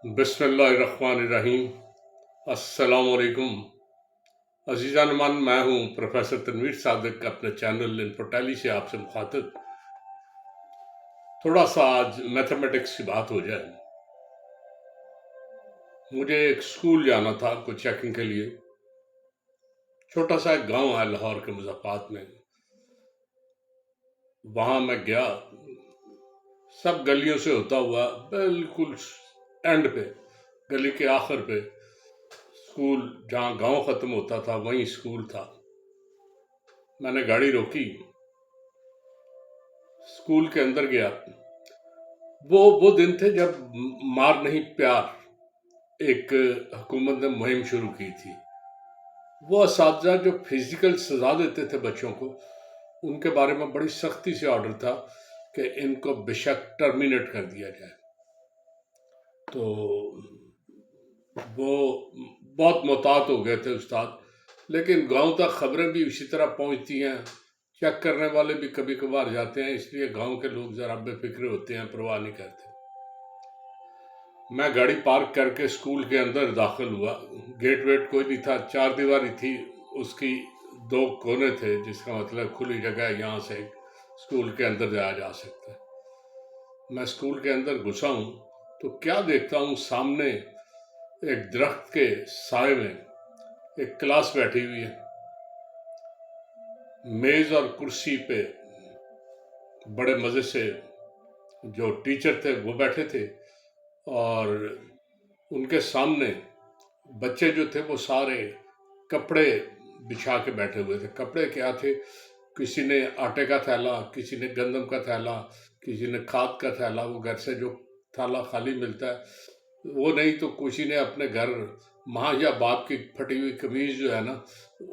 بسم اللہ الرحمن الرحیم۔ السلام علیکم عزیزان من، میں ہوں پروفیسر تنویر صادق، اپنے چینل انفوٹیلی سے آپ سے مخاطب۔ تھوڑا سا آج میتھمیٹکس کی بات ہو جائے۔ مجھے ایک سکول جانا تھا کوئی چیکنگ کے لیے، چھوٹا سا ایک گاؤں ہے لاہور کے مضافات میں۔ وہاں میں گیا، سب گلیوں سے ہوتا ہوا بالکل اینڈ پہ، گلی کے آخر پہ سکول، جہاں گاؤں ختم ہوتا تھا وہیں سکول تھا۔ میں نے گاڑی روکی، سکول کے اندر گیا۔ وہ دن تھے جب مار نہیں پیار ایک حکومت نے مہم شروع کی تھی۔ وہ اساتذہ جو فزیکل سزا دیتے تھے بچوں کو، ان کے بارے میں بڑی سختی سے آرڈر تھا کہ ان کو بے شک ٹرمینیٹ کر دیا جائے۔ تو وہ بہت محتاط ہو گئے تھے استاد، لیکن گاؤں تک خبریں بھی اسی طرح پہنچتی ہیں، چیک کرنے والے بھی کبھی کبھار جاتے ہیں، اس لیے گاؤں کے لوگ ذرا بے فکر ہوتے ہیں، پرواہ نہیں کرتے۔ میں گاڑی پارک کر کے سکول کے اندر داخل ہوا۔ گیٹ ویٹ کوئی نہیں تھا، چار دیواری تھی، اس کی دو کونے تھے، جس کا مطلب کھلی جگہ ہے، یہاں سے سکول کے اندر جایا جا سکتا ہے۔ میں سکول کے اندر گھسا ہوں تو کیا دیکھتا ہوں، سامنے ایک درخت کے سائے میں ایک کلاس بیٹھی ہوئی ہے۔ میز اور کرسی پہ بڑے مزے سے جو ٹیچر تھے وہ بیٹھے تھے، اور ان کے سامنے بچے جو تھے وہ سارے کپڑے بچھا کے بیٹھے ہوئے تھے۔ کپڑے کیا تھے؟ کسی نے آٹے کا تھیلا، کسی نے گندم کا تھیلا، کسی نے کھاد کا تھیلا، وہ گھر سے جو تھیلا خالی ملتا ہے وہ، نہیں تو کسی نے اپنے گھر ماں یا باپ کی پھٹی ہوئی قمیض جو ہے نا،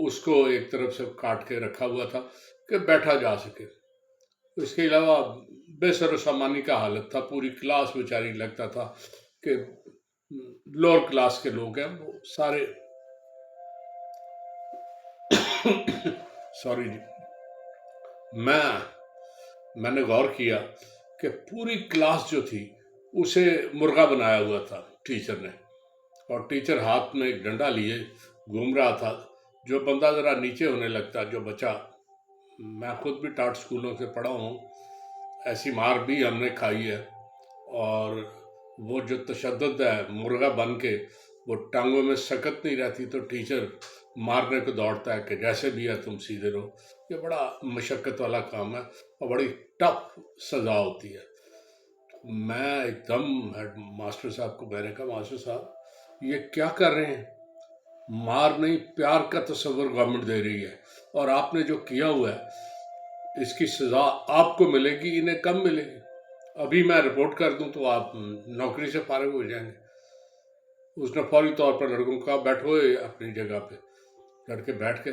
اس کو ایک طرف سے کاٹ کے رکھا ہوا تھا کہ بیٹھا جا سکے۔ اس کے علاوہ بے سر و سامانی کا حالت تھا، پوری کلاس بیچاری لگتا تھا کہ لوور کلاس کے لوگ ہیں وہ سارے۔ سوری جی، میں نے غور کیا کہ پوری کلاس جو تھی اسے مرغا بنایا ہوا تھا ٹیچر نے، اور ٹیچر ہاتھ میں ایک ڈنڈا لیے گھوم رہا تھا۔ جو بندہ ذرا نیچے ہونے لگتا، جو بچہ، میں خود بھی ٹاٹ سکولوں سے پڑھا ہوں، ایسی مار بھی ہم نے کھائی ہے، اور وہ جو تشدد ہے، مرغا بن کے وہ ٹانگوں میں سکت نہیں رہتی تو ٹیچر مارنے کو دوڑتا ہے کہ جیسے بھی ہے تم سیدھے رہو۔ یہ بڑا مشقت والا کام ہے اور بڑی ٹف سزا ہوتی ہے۔ میں ایک دم ہیڈ ماسٹر صاحب کو میں نے کہا، ماسٹر صاحب یہ کیا کر رہے ہیں؟ مار نہیں پیار کا تصور گورنمنٹ دے رہی ہے، اور آپ نے جو کیا ہوا ہے اس کی سزا آپ کو ملے گی، انہیں کم ملے گی۔ ابھی میں رپورٹ کر دوں تو آپ نوکری سے فارغ ہو جائیں گے۔ اس نے فوری طور پر لڑکوں کو کہا، بیٹھو اپنی جگہ پہ۔ لڑکے بیٹھ کے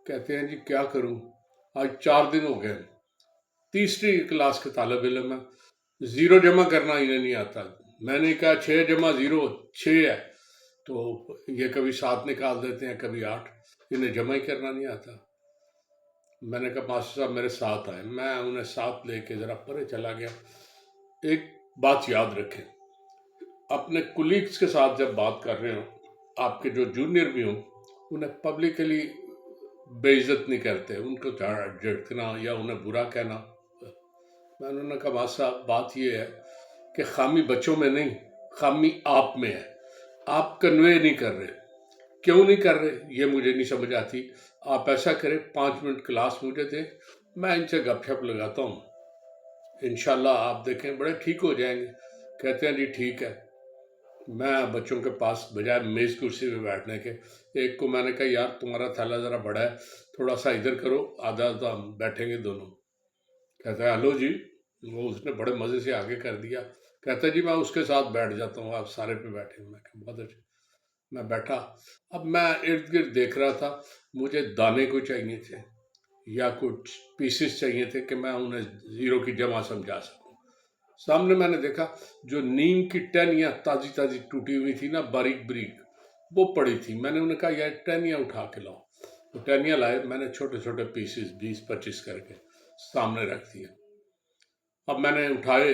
کہتے ہیں، جی کیا کروں، آج 4 دن ہو گئے، تیسری کلاس کے طالب علم ہیں، زیرو جمع کرنا انہیں نہیں آتا۔ میں نے کہا 6 جمع 0 6 ہے، تو یہ کبھی 7 نکال دیتے ہیں، کبھی 8، انہیں جمع ہی کرنا نہیں آتا۔ میں نے کہا ماسٹر صاحب میرے ساتھ آئے، میں انہیں ساتھ لے کے ذرا پرے چلا گیا۔ ایک بات یاد رکھیں، اپنے کولیگز کے ساتھ جب بات کر رہے ہوں، آپ کے جو جونیئر بھی ہوں، انہیں پبلکلی بے عزت نہیں کرتے، ان کو جھڑکنا یا انہیں برا کہنا۔ میں انہوں نے کہا ماسٹر صاحب بات یہ ہے کہ خامی بچوں میں نہیں، خامی آپ میں ہے، آپ کنوے نہیں کر رہے۔ کیوں نہیں کر رہے یہ مجھے نہیں سمجھ آتی۔ آپ ایسا کریں، 5 منٹ کلاس مجھے دیں، میں ان سے گپ شپ لگاتا ہوں، انشاءاللہ آپ دیکھیں بڑے ٹھیک ہو جائیں گے۔ کہتے ہیں جی ٹھیک ہے۔ میں بچوں کے پاس بجائے میز کرسی پہ بیٹھنے کے، ایک کو میں نے کہا، یار تمہارا تھیلا ذرا بڑا ہے، تھوڑا سا ادھر کرو، آدھا آدھا ہم بیٹھیں گے دونوں۔ کہتا ہے ہلو جی، وہ اس نے بڑے مزے سے آگے کر دیا۔ کہتا ہے جی میں اس کے ساتھ بیٹھ جاتا ہوں، آپ سارے پہ بیٹھے۔ میں کہا بہت اچھا۔ میں بیٹھا، اب میں ارد گرد دیکھ رہا تھا، مجھے دانے کو چاہیے تھے یا کچھ پیسز چاہیے تھے کہ میں انہیں زیرو کی جمع سمجھا سکوں۔ سامنے میں نے دیکھا جو نیم کی ٹہنیاں تازی تازی ٹوٹی ہوئی تھی نا، باریک باریک، وہ پڑی تھی۔ میں نے انہیں کہا یہ ٹہنیاں اٹھا کے لاؤ۔ وہ ٹہنیاں لائے، میں نے چھوٹے چھوٹے پیسز 20-25 کر کے سامنے رکھ دیا۔ اب میں نے اٹھائے،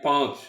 5।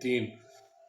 3।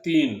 3।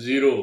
0।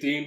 3।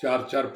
4-4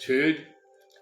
6।